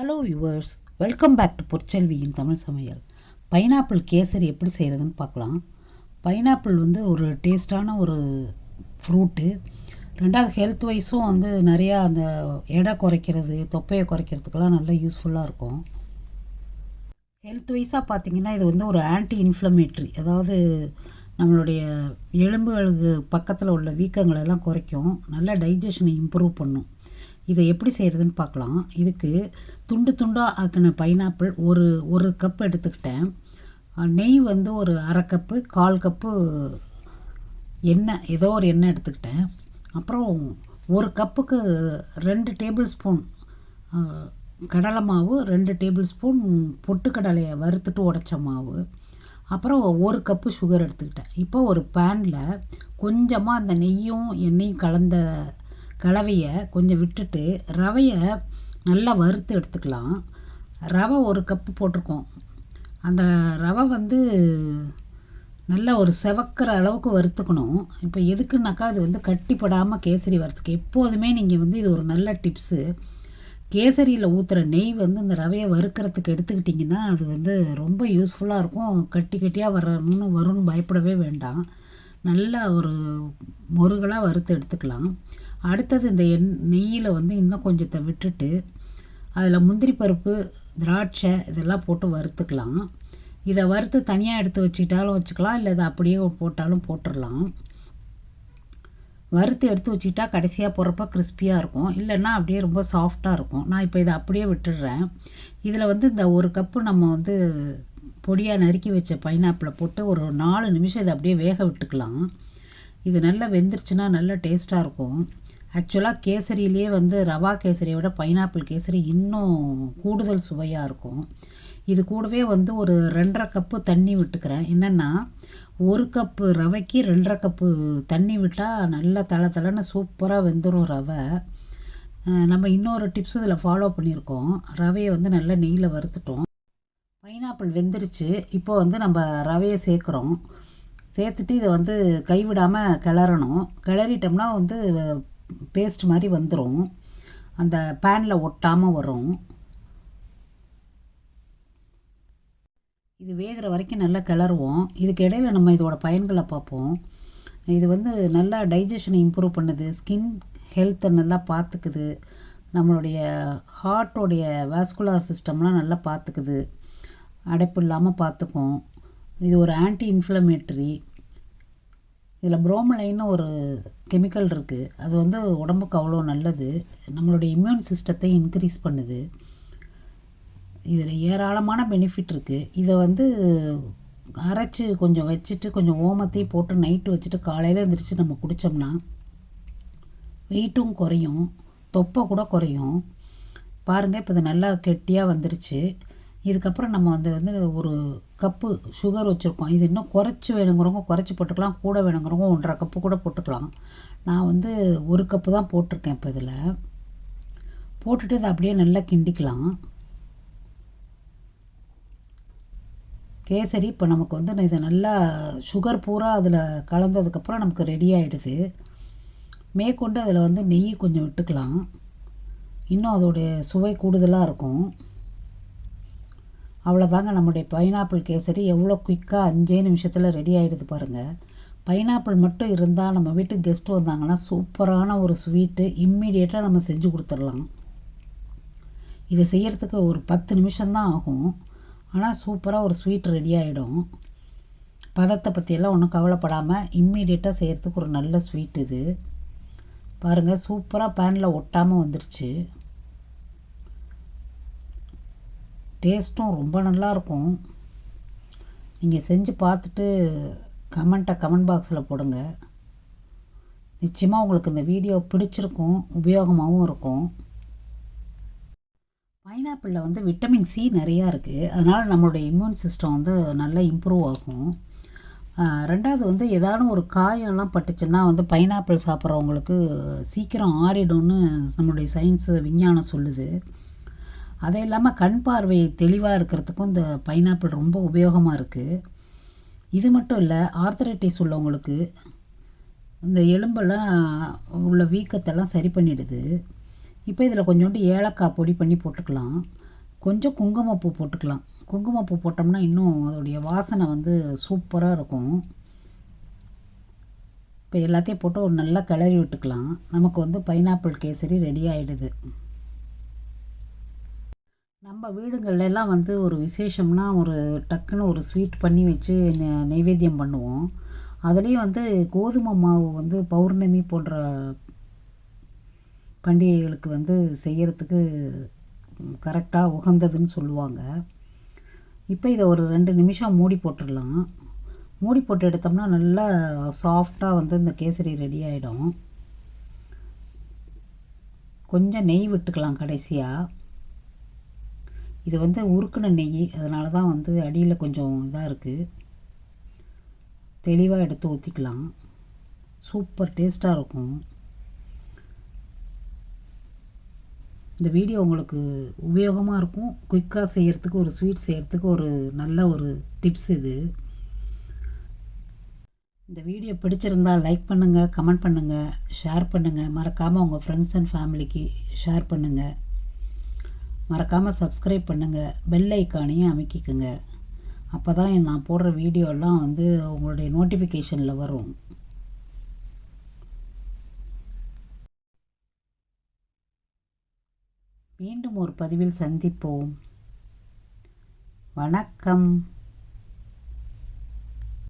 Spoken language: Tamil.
Hello viewers, welcome back to பொற்செல்வியின் தமிழ் சமையல். பைனாப்பிள் கேசரி எப்படி செய்கிறதுன்னு பார்க்கலாம். பைனாப்பிள் ஒரு டேஸ்டான ஒரு ஃப்ரூட்டு. ரெண்டாவது ஹெல்த் வைஸும் நிறையா அந்த எடை குறைக்கிறது, தொப்பையை குறைக்கிறதுக்கெல்லாம் நல்லா யூஸ்ஃபுல்லாக இருக்கும். ஹெல்த் வைஸாக பார்த்திங்கன்னா இது ஒரு ஆன்டி இன்ஃப்ளமேட்ரி, அதாவது நம்மளுடைய எலும்புகளுக்கு பக்கத்தில் உள்ள வீக்கங்களெல்லாம் குறைக்கும், நல்லா டைஜஷனை இம்ப்ரூவ் பண்ணும். இதை எப்படி செய்கிறதுன்னு பார்க்கலாம். இதுக்கு துண்டு துண்டாக ஆக்கின பைனாப்பிள் ஒரு கப் எடுத்துக்கிட்டேன். நெய் ஒரு அரை கப்பு, 1/4 கப்பு எண்ணெய், ஏதோ ஒரு எண்ணெய் எடுத்துக்கிட்டேன். அப்புறம் ஒரு கப்புக்கு 2 டேபிள் ஸ்பூன் கடலை மாவு, 2 டேபிள் ஸ்பூன் பொட்டுக்கடலையை வறுத்துட்டு உடைச்ச மாவு, அப்புறம் ஒரு கப்பு சுகர் எடுத்துக்கிட்டேன். இப்போ ஒரு பேனில் கொஞ்சமாக அந்த நெய்யும் எண்ணெயும் கலந்த கலவையை கொஞ்சம் விட்டுட்டு ரவையை நல்லா வறுத்து எடுத்துக்கலாம். ரவை ஒரு கப்பு போட்டிருக்கோம். அந்த ரவை நல்லா ஒரு செவக்கிற அளவுக்கு வறுத்துக்கணும். இப்போ எதுக்குன்னாக்கா அது கட்டிப்படாமல் கேசரி வறுத்துக்கு எப்போதுமே நீங்கள் இது ஒரு நல்ல டிப்ஸு. கேசரியில் ஊற்றுற நெய் இந்த ரவையை வறுக்கிறதுக்கு எடுத்துக்கிட்டிங்கன்னா அது ரொம்ப யூஸ்ஃபுல்லாக இருக்கும். கட்டி கட்டியாக வரும்னு பயப்படவே வேண்டாம். நல்லா ஒரு முருகலாக வறுத்து எடுத்துக்கலாம். அடுத்தது இந்த நெய்யில் இன்னும் கொஞ்சத்தை விட்டுட்டு அதில் முந்திரி பருப்பு, திராட்சை இதெல்லாம் போட்டு வறுத்துக்கலாம். இதை வறுத்து தனியாக எடுத்து வச்சுக்கிட்டாலும் வச்சுக்கலாம், இல்லை இதை அப்படியே போட்டாலும் போட்டுடலாம். வறுத்து எடுத்து வச்சுக்கிட்டா கடைசியாக போடுறப்ப கிறிஸ்பியாக இருக்கும், இல்லைன்னா அப்படியே ரொம்ப சாஃப்டாக இருக்கும். நான் இப்போ இதை அப்படியே விட்டுடுறேன். இதில் இந்த ஒரு கப்பு நம்ம பொடியாக நறுக்கி வச்ச பைனாப்பிளை போட்டு ஒரு 4 நிமிஷம் இதை அப்படியே வேக விட்டுக்கலாம். இது நல்லா வெந்துருச்சுன்னா நல்ல டேஸ்ட்டாக இருக்கும். ஆக்சுவலாக கேசரியிலே ரவா கேசரியை விட பைனாப்பிள் கேசரி இன்னும் கூடுதல் சுவையாக இருக்கும். இது கூடவே ஒரு 2.5 கப்பு தண்ணி விட்டுக்கிறேன். என்னென்னா ஒரு கப்பு ரவைக்கு 2.5 கப்பு தண்ணி விட்டால் நல்லா தளன்னு சூப்பராக வெந்துடும் ரவை. நம்ம இன்னொரு டிப்ஸ் இதில் ஃபாலோ பண்ணியிருக்கோம். ரவையை நல்லா நெய்யில் வறுத்துட்டோம். பைனாப்பிள் வெந்துருச்சு. இப்போ நம்ம ரவையை சேர்க்குறோம். சேர்த்துட்டு இதை கைவிடாமல் கிளறணும். கிளறிட்டோம்னா பேஸ்ட் மாதிரி வந்துடும், அந்த பேனில் ஒட்டாமல் வரும். இது வேகிற வரைக்கும் நல்லா கிளறுவோம். இதுக்கு இடையில நம்ம இதோட பயன்களை பார்ப்போம். இது நல்லா டைஜஷனை இம்ப்ரூவ் பண்ணுது, ஸ்கின் ஹெல்த்தை நல்லா பார்த்துக்குது, நம்மளுடைய ஹார்ட்டோடைய வாஸ்குலர் சிஸ்டம்லாம் நல்லா பார்த்துக்குது, அடைப்பு இல்லாமல் பார்த்துக்கும். இது ஒரு ஆன்டி இன்ஃப்ளமேட்ரி. இதில் புரோமலைன்னு ஒரு கெமிக்கல் இருக்குது. அது உடம்புக்கு அவ்வளோ நல்லது, நம்மளுடைய இம்யூன் சிஸ்டத்தை இன்க்ரீஸ் பண்ணுது. இதில் ஏராளமான பெனிஃபிட் இருக்குது. இதை அரைச்சி கொஞ்சம் வச்சுட்டு கொஞ்சம் ஓமத்தையும் போட்டு நைட்டு வச்சுட்டு காலையில் எழுந்திரிச்சு நம்ம குடித்தோம்னா வெயிட்டும் குறையும், தொப்பை கூட குறையும். பாருங்கள், இப்போ இது நல்லா கெட்டியாக வந்துருச்சு. இதுக்கப்புறம் நம்ம ஒரு கப்பு சுகர் வச்சுருக்கோம். இது இன்னும் குறைச்சி வேணுங்கிறவங்க குறைச்சி போட்டுக்கலாம், கூட வேணுங்கிறவங்க 1.5 கப்பு கூட போட்டுக்கலாம். நான் ஒரு கப்பு தான் போட்டிருக்கேன். இப்போ இதில் போட்டுட்டு இதை அப்படியே நல்லா கிண்டிக்கலாம். கேசரி இப்போ நமக்கு இதை நல்லா சுகர் பூரா அதில் கலந்ததுக்கப்புறம் நமக்கு ரெடி ஆகிடுது. மேற்கொண்டு அதில் நெய் கொஞ்சம் விட்டுக்கலாம், இன்னும் அதோடைய சுவை கூடுதலாக இருக்கும். அவ்வளோதாங்க, நம்முடைய பைனாப்பிள் கேசரி எவ்வளோ குயிக்காக 5 நிமிஷத்தில் ரெடி ஆகிடுது பாருங்கள். பைனாப்பிள் மட்டும் இருந்தால் நம்ம வீட்டுக்கு கெஸ்ட்டு வந்தாங்கன்னா சூப்பரான ஒரு ஸ்வீட்டு இம்மிடியேட்டாக நம்ம செஞ்சு கொடுத்துடலாம். இதை செய்கிறதுக்கு ஒரு 10 நிமிஷம்தான் ஆகும், ஆனால் சூப்பராக ஒரு ஸ்வீட் ரெடி ஆகிடும். பதத்தை பற்றியெல்லாம் ஒன்றும் கவலைப்படாமல் இம்மிடியேட்டாக செய்கிறதுக்கு ஒரு நல்ல ஸ்வீட் இது. பாருங்கள், சூப்பராக பேனில் ஒட்டாமல் வந்துருச்சு. டேஸ்ட்டும் ரொம்ப நல்லாயிருக்கும். நீங்கள் செஞ்சு பார்த்துட்டு கமெண்ட் பாக்ஸில் போடுங்க. நிச்சயமாக உங்களுக்கு இந்த வீடியோ பிடிச்சிருக்கும், உபயோகமாகவும் இருக்கும். பைனாப்பிளில் விட்டமின் சி நிறையா இருக்குது, அதனால் நம்மளுடைய இம்யூன் சிஸ்டம் நல்லா இம்ப்ரூவ் ஆகும். ரெண்டாவது ஏதாவது ஒரு காயெல்லாம் பட்டுச்சுன்னா பைனாப்பிள் சாப்பிட்றவங்களுக்கு சீக்கிரம் ஆறிடும்னு நம்மளுடைய சயின்ஸு விஞ்ஞானம் சொல்லுது. அது இல்லாமல் கண் பார்வை தெளிவாக இருக்கிறதுக்கும் இந்த பைனாப்பிள் ரொம்ப உபயோகமாக இருக்குது. இது மட்டும் இல்லை, ஆர்த்தரைட்டிஸ் உள்ளவங்களுக்கு இந்த எலும்பெல்லாம் உள்ள வீக்கத்தெல்லாம் சரி பண்ணிடுது. இப்போ இதில் கொஞ்சோண்டு ஏலக்காய் பொடி பண்ணி போட்டுக்கலாம். கொஞ்சம் குங்குமப்பூ போட்டுக்கலாம். குங்குமப்பூ போட்டோம்னா இன்னும் அதோடைய வாசனை வந்து சூப்பராக இருக்கும். இப்போ எல்லாத்தையும் போட்டு ஒரு நல்லா கிளறி விட்டுக்கலாம். நமக்கு வந்து பைனாப்பிள் கேசரி ரெடி ஆகிடுது. நம்ம வீடுங்கள்லாம் வந்து ஒரு விசேஷம்னா ஒரு டக்குன்னு ஒரு ஸ்வீட் பண்ணி வச்சு நெய்வேத்தியம் பண்ணுவோம். அதுலேயும் வந்து கோதுமை மாவு வந்து பௌர்ணமி போன்ற பண்டிகைகளுக்கு வந்து செய்கிறதுக்கு கரெக்டாக உகந்ததுன்னு சொல்லுவாங்க. இப்போ இதை ஒரு 2 நிமிஷம் மூடி போட்டுடலாம். மூடி போட்டு எடுத்தோம்னா நல்லா சாஃப்டாக வந்து இந்த கேசரி ரெடி ஆகிடும். கொஞ்சம் நெய் விட்டுக்கலாம் கடைசியாக. இது வந்து உருக்குன நெய், அதனால தான் வந்து அடியில் கொஞ்சம் இதாக இருக்குது. தெளிவாக எடுத்து ஊற்றிக்கலாம். சூப்பர் டேஸ்ட்டாக இருக்கும். இந்த வீடியோ உங்களுக்கு உபயோகமாக இருக்கும். குயிக்காக செய்கிறதுக்கு, ஒரு ஸ்வீட் செய்கிறதுக்கு ஒரு நல்ல ஒரு டிப்ஸ் இது. இந்த வீடியோ பிடிச்சிருந்தால் லைக் பண்ணுங்கள், கமெண்ட் பண்ணுங்கள், ஷேர் பண்ணுங்கள். மறக்காமல் உங்கள் ஃப்ரெண்ட்ஸ் அண்ட் ஃபேமிலிக்கு ஷேர் பண்ணுங்கள். மறக்காமல் சப்ஸ்கிரைப் பண்ணுங்கள். பெல் ஐக்கானையும் அமைக்கிக்குங்க. அப்போ தான் நான் போடுற வீடியோலாம் வந்து உங்களுடைய நோட்டிஃபிகேஷனில் வரும். மீண்டும் ஒரு பதிவில் சந்திப்போம். வணக்கம்.